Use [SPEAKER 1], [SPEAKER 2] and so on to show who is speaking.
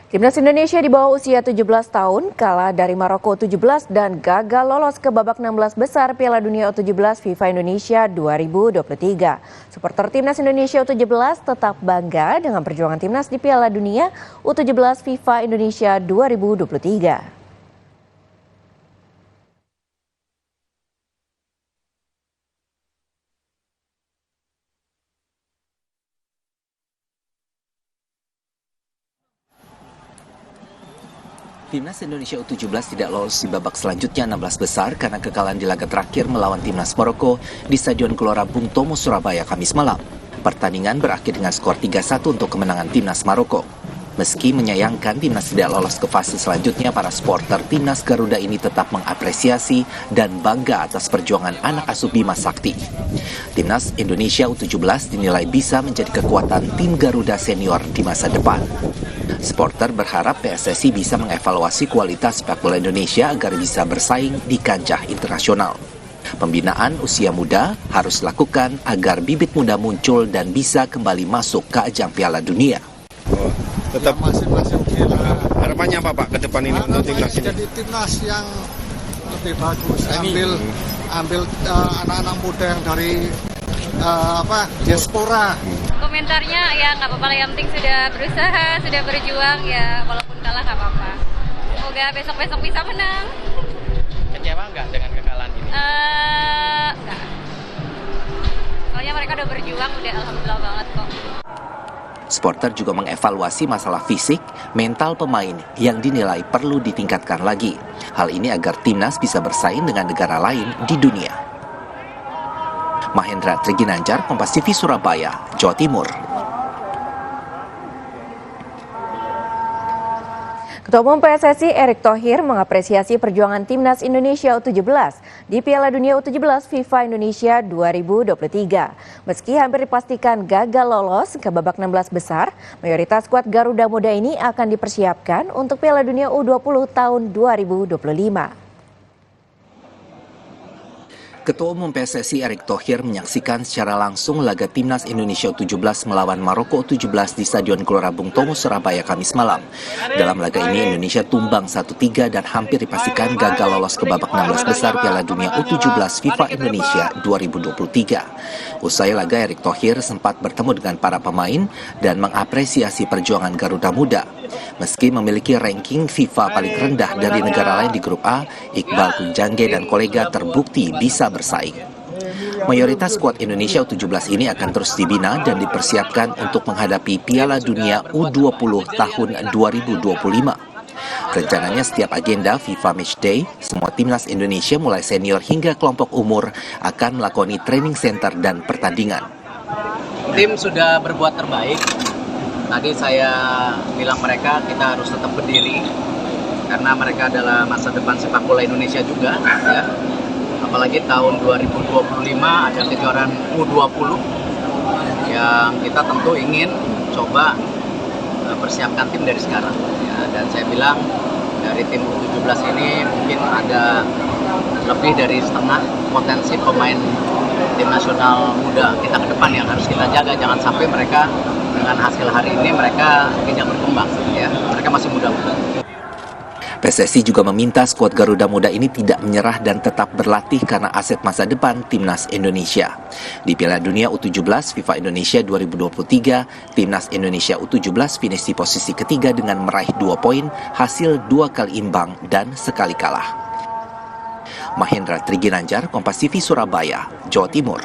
[SPEAKER 1] Timnas Indonesia di bawah usia 17 tahun kalah dari Maroko 17 dan gagal lolos ke babak 16 besar Piala Dunia U17 FIFA Indonesia 2023. Supporter Timnas Indonesia U17 tetap bangga dengan perjuangan timnas di Piala Dunia U17 FIFA Indonesia 2023.
[SPEAKER 2] Timnas Indonesia U17 tidak lolos di babak selanjutnya 16 besar karena kekalahan di laga terakhir melawan Timnas Maroko di Stadion Gelora Bung Tomo, Surabaya, Kamis malam. Pertandingan berakhir dengan skor 3-1 untuk kemenangan Timnas Maroko. Meski menyayangkan Timnas tidak lolos ke fase selanjutnya, para supporter Timnas Garuda ini tetap mengapresiasi dan bangga atas perjuangan anak asuh Bima Sakti. Timnas Indonesia U17 dinilai bisa menjadi kekuatan tim Garuda senior di masa depan. Supporter berharap PSSI bisa mengevaluasi kualitas sepak bola Indonesia agar bisa bersaing di kancah internasional. Pembinaan usia muda harus dilakukan agar bibit muda muncul dan bisa kembali masuk ke ajang Piala Dunia.
[SPEAKER 3] Tetap masing-masing lah. Harapannya apa Pak ke depan ini untuk timnas ini?
[SPEAKER 4] Jadi timnas yang lebih bagus, ambil anak-anak muda yang dari diaspora.
[SPEAKER 5] Komentarnya ya nggak apa-apa, yang penting sudah berusaha, sudah berjuang ya, walaupun kalah nggak apa-apa. Semoga besok-besok bisa menang.
[SPEAKER 6] Kecewa nggak dengan kekalahan ini?
[SPEAKER 5] Nggak. Soalnya mereka udah berjuang, udah alhamdulillah banget kok.
[SPEAKER 2] Supporter juga mengevaluasi masalah fisik, mental pemain yang dinilai perlu ditingkatkan lagi. Hal ini agar timnas bisa bersaing dengan negara lain di dunia. Mahendra Triginanjar, Kompas TV, Surabaya, Jawa Timur.
[SPEAKER 1] Ketua Umum PSSI Erick Thohir mengapresiasi perjuangan Timnas Indonesia U17 di Piala Dunia U17 FIFA Indonesia 2023. Meski hampir dipastikan gagal lolos ke babak 16 besar, mayoritas skuad Garuda Muda ini akan dipersiapkan untuk Piala Dunia U20 tahun 2025.
[SPEAKER 2] Ketua Umum PSSI Erick Thohir menyaksikan secara langsung laga Timnas Indonesia U17 melawan Maroko U17 di Stadion Gelora Bung Tomo, Surabaya, Kamis malam. Dalam laga ini Indonesia tumbang 1-3 dan hampir dipastikan gagal lolos ke babak 16 besar Piala Dunia U17 FIFA Indonesia 2023. Usai laga, Erick Thohir sempat bertemu dengan para pemain dan mengapresiasi perjuangan Garuda Muda. Meski memiliki ranking FIFA paling rendah dari negara lain di grup A, Iqbal Kunjangge dan kolega terbukti bisa bersaing. Mayoritas skuad Indonesia U17 ini akan terus dibina dan dipersiapkan untuk menghadapi Piala Dunia U20 tahun 2025. Rencananya setiap agenda FIFA Matchday, semua timnas Indonesia mulai senior hingga kelompok umur akan melakoni training center dan pertandingan.
[SPEAKER 6] Tim sudah berbuat terbaik. Tadi saya bilang mereka kita harus tetap berdiri karena mereka adalah masa depan sepak bola Indonesia juga ya. Apalagi tahun 2025 ada kejuaraan U20 yang kita tentu ingin coba persiapkan tim dari sekarang ya. Dan saya bilang dari tim U17 ini mungkin ada lebih dari setengah potensi pemain tim nasional muda kita ke depan yang harus kita jaga. Jangan sampai mereka dengan hasil hari ini mereka tidak berkembang ya. Mereka masih muda-muda.
[SPEAKER 2] PSSI juga meminta skuad Garuda Muda ini tidak menyerah dan tetap berlatih karena aset masa depan Timnas Indonesia. Di Piala Dunia U17 FIFA Indonesia 2023, Timnas Indonesia U17 finish di posisi ketiga dengan meraih 2 poin, hasil 2 kali imbang dan sekali kalah. Mahendra Triginanjar, Kompas TV, Surabaya, Jawa Timur.